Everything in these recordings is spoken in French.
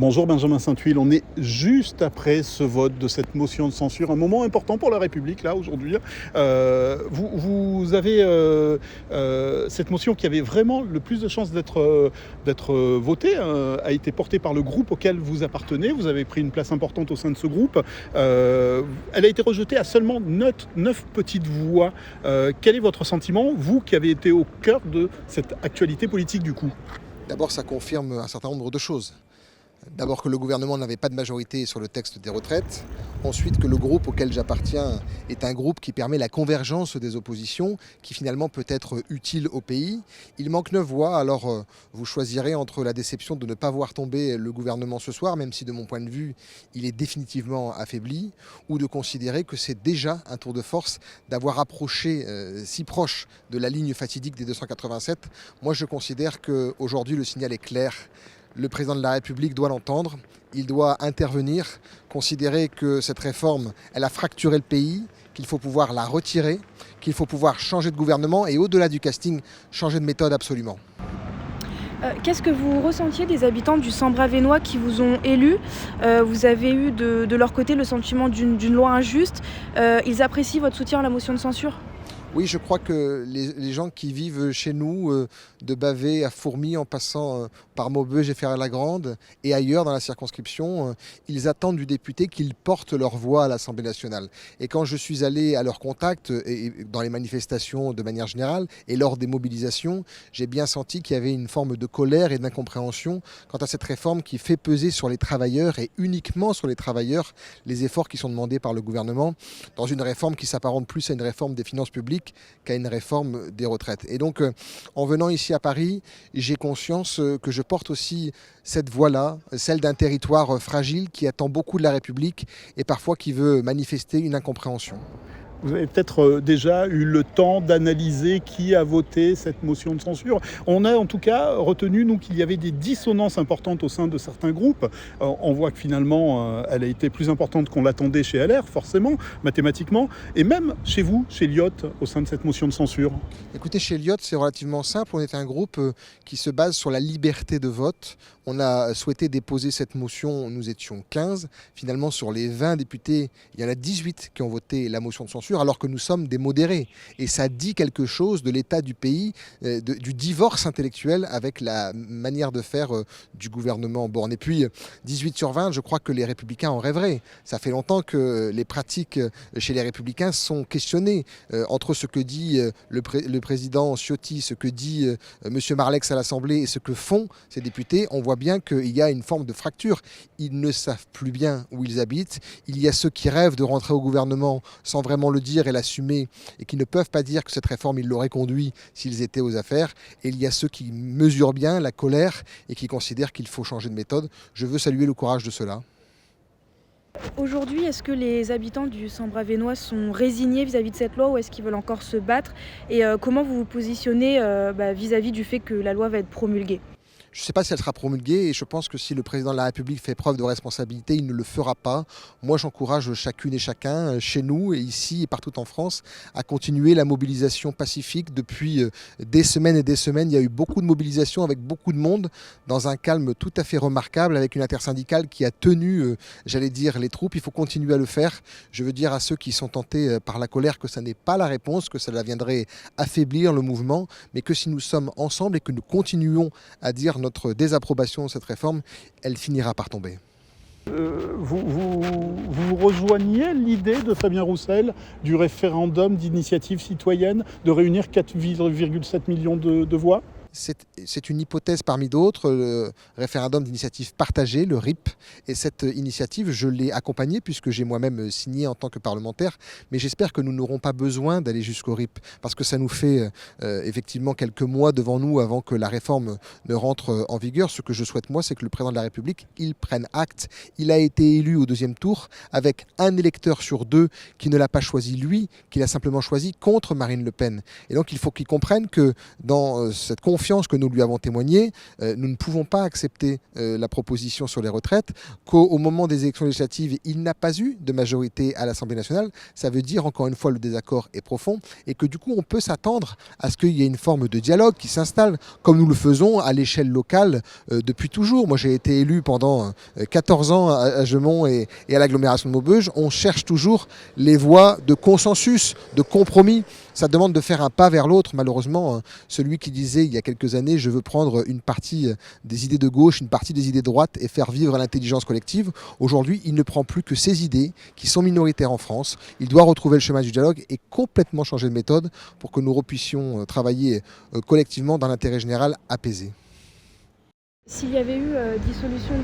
Bonjour Benjamin Saint-Huil, on est juste après ce vote de cette motion de censure, un moment important pour la République là aujourd'hui. Vous avez cette motion qui avait vraiment le plus de chances d'être votée, a été portée par le groupe auquel vous appartenez, vous avez pris une place importante au sein de ce groupe. Elle a été rejetée à seulement 9 petites voix. Quel est votre sentiment, vous qui avez été au cœur de cette actualité politique du coup? D'abord, ça confirme un certain nombre de choses. D'abord que le gouvernement n'avait pas de majorité sur le texte des retraites. Ensuite que le groupe auquel j'appartiens est un groupe qui permet la convergence des oppositions, qui finalement peut être utile au pays. Il manque 9 voix, alors vous choisirez entre la déception de ne pas voir tomber le gouvernement ce soir, même si de mon point de vue il est définitivement affaibli, ou de considérer que c'est déjà un tour de force d'avoir approché si proche de la ligne fatidique des 287. Moi je considère qu'aujourd'hui le signal est clair. Le président de la République doit l'entendre, il doit intervenir, considérer que cette réforme, elle a fracturé le pays, qu'il faut pouvoir la retirer, qu'il faut pouvoir changer de gouvernement et au-delà du casting, changer de méthode absolument. Qu'est-ce que vous ressentiez des habitants du Sambre-Avesnois qui vous ont élu? Vous avez eu de leur côté le sentiment d'une loi injuste. Ils apprécient votre soutien à la motion de censure? Oui, je crois que les gens qui vivent chez nous, de Bavay à Fourmies, en passant par Maubeuge et Ferré-la-Grande et ailleurs dans la circonscription, ils attendent du député qu'il porte leur voix à l'Assemblée nationale. Et quand je suis allé à leur contact, et dans les manifestations de manière générale, et lors des mobilisations, j'ai bien senti qu'il y avait une forme de colère et d'incompréhension quant à cette réforme qui fait peser sur les travailleurs et uniquement sur les travailleurs les efforts qui sont demandés par le gouvernement dans une réforme qui s'apparente plus à une réforme des finances publiques qu'à une réforme des retraites. Et donc, en venant ici à Paris, j'ai conscience que je porte aussi cette voix-là, celle d'un territoire fragile qui attend beaucoup de la République et parfois qui veut manifester une incompréhension. Vous avez peut-être déjà eu le temps d'analyser qui a voté cette motion de censure. On a en tout cas retenu, nous, qu'il y avait des dissonances importantes au sein de certains groupes. On voit que finalement, elle a été plus importante qu'on l'attendait chez LR, forcément, mathématiquement, et même chez vous, chez Lyot, au sein de cette motion de censure. Écoutez, chez Lyot, c'est relativement simple. On est un groupe qui se base sur la liberté de vote. On a souhaité déposer cette motion, nous étions 15. Finalement, sur les 20 députés, il y en a 18 qui ont voté la motion de censure, alors que nous sommes des modérés. Et ça dit quelque chose de l'état du pays, du divorce intellectuel avec la manière de faire du gouvernement Borne. Et puis, 18 sur 20, je crois que les Républicains en rêveraient. Ça fait longtemps que les pratiques chez les Républicains sont questionnées. Entre ce que dit le président Ciotti, ce que dit M. Marlex à l'Assemblée et ce que font ces députés, on voit bien qu'il y a une forme de fracture. Ils ne savent plus bien où ils habitent. Il y a ceux qui rêvent de rentrer au gouvernement sans vraiment le dire et l'assumer et qui ne peuvent pas dire que cette réforme, ils l'auraient conduit s'ils étaient aux affaires. Et il y a ceux qui mesurent bien la colère et qui considèrent qu'il faut changer de méthode. Je veux saluer le courage de ceux-là. Aujourd'hui, est-ce que les habitants du Sambre-Avesnois sont résignés vis-à-vis de cette loi ou est-ce qu'ils veulent encore se battre? Et comment vous vous positionnez vis-à-vis du fait que la loi va être promulguée? Je ne sais pas si elle sera promulguée et je pense que si le président de la République fait preuve de responsabilité, il ne le fera pas. Moi, j'encourage chacune et chacun, chez nous et ici et partout en France, à continuer la mobilisation pacifique. Depuis des semaines et des semaines, il y a eu beaucoup de mobilisations avec beaucoup de monde, dans un calme tout à fait remarquable, avec une intersyndicale qui a tenu, j'allais dire, les troupes. Il faut continuer à le faire. Je veux dire à ceux qui sont tentés par la colère que ça n'est pas la réponse, que cela viendrait affaiblir le mouvement, mais que si nous sommes ensemble et que nous continuons à dire notre désapprobation de cette réforme, elle finira par tomber. Vous rejoignez l'idée de Fabien Roussel du référendum d'initiative citoyenne de réunir 4,7 millions de voix? C'est une hypothèse parmi d'autres, le référendum d'initiative partagée, le RIP. Et cette initiative, je l'ai accompagnée puisque j'ai moi-même signé en tant que parlementaire. Mais j'espère que nous n'aurons pas besoin d'aller jusqu'au RIP parce que ça nous fait effectivement quelques mois devant nous avant que la réforme ne rentre en vigueur. Ce que je souhaite, moi, c'est que le président de la République, il prenne acte. Il a été élu au deuxième tour avec un électeur sur 2 qui ne l'a pas choisi lui, qu'il a simplement choisi contre Marine Le Pen. Et donc, il faut qu'il comprenne que dans cette confiance confiance que nous lui avons témoignée, nous ne pouvons pas accepter la proposition sur les retraites, qu'au moment des élections législatives, il n'a pas eu de majorité à l'Assemblée nationale. Ça veut dire, encore une fois, le désaccord est profond et que du coup, on peut s'attendre à ce qu'il y ait une forme de dialogue qui s'installe, comme nous le faisons à l'échelle locale depuis toujours. Moi, j'ai été élu pendant 14 ans à Gemont et à l'agglomération de Maubeuge. On cherche toujours les voies de consensus, de compromis. Ça demande de faire un pas vers l'autre. Malheureusement, celui qui disait il y a quelques années « je veux prendre une partie des idées de gauche, une partie des idées de droite et faire vivre l'intelligence collective », aujourd'hui, il ne prend plus que ces idées qui sont minoritaires en France. Il doit retrouver le chemin du dialogue et complètement changer de méthode pour que nous puissions travailler collectivement dans l'intérêt général apaisé. S'il y avait eu dissolution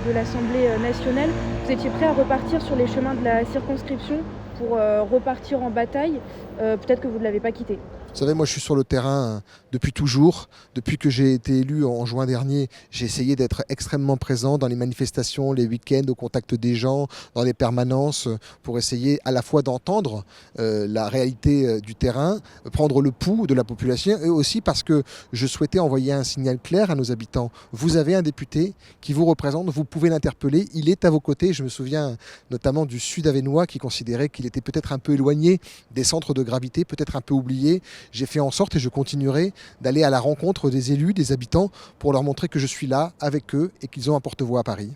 de l'Assemblée nationale, vous étiez prêt à repartir sur les chemins de la circonscription pour repartir en bataille? Peut-être que vous ne l'avez pas quitté. Vous savez, moi je suis sur le terrain depuis toujours. Depuis que j'ai été élu en juin dernier, j'ai essayé d'être extrêmement présent dans les manifestations, les week-ends, au contact des gens, dans les permanences, pour essayer à la fois d'entendre la réalité du terrain, prendre le pouls de la population, et aussi parce que je souhaitais envoyer un signal clair à nos habitants. Vous avez un député qui vous représente, vous pouvez l'interpeller, il est à vos côtés. Je me souviens notamment du Sud-Avesnois qui considérait qu'il était peut-être un peu éloigné des centres de gravité, peut-être un peu oublié. J'ai fait en sorte, et je continuerai, d'aller à la rencontre des élus, des habitants, pour leur montrer que je suis là avec eux et qu'ils ont un porte-voix à Paris.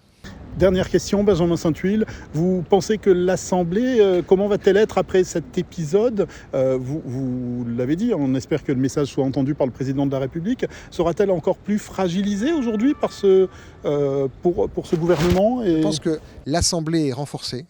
Dernière question, Benjamin Sainte-Huile. Vous pensez que l'Assemblée, comment va-t-elle être après cet épisode? Vous l'avez dit, on espère que le message soit entendu par le président de la République. Sera-t-elle encore plus fragilisée aujourd'hui pour ce gouvernement Je pense que l'Assemblée est renforcée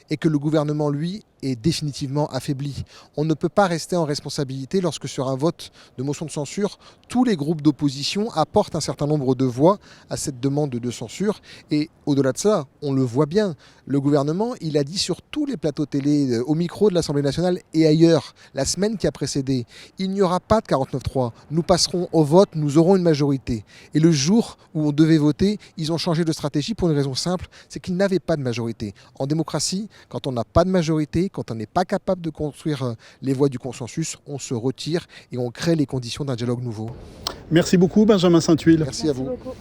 et que le gouvernement, lui, est définitivement affaibli. On ne peut pas rester en responsabilité lorsque sur un vote de motion de censure, tous les groupes d'opposition apportent un certain nombre de voix à cette demande de censure. Et au-delà de ça, on le voit bien, le gouvernement, il a dit sur tous les plateaux télé, au micro de l'Assemblée nationale et ailleurs, la semaine qui a précédé, il n'y aura pas de 49.3. Nous passerons au vote, nous aurons une majorité. Et le jour où on devait voter, ils ont changé de stratégie pour une raison simple, c'est qu'ils n'avaient pas de majorité. En démocratie, quand on n'a pas de majorité, quand on n'est pas capable de construire les voies du consensus, on se retire et on crée les conditions d'un dialogue nouveau. Merci beaucoup, Benjamin Sainte-Huile. Merci à vous. Beaucoup.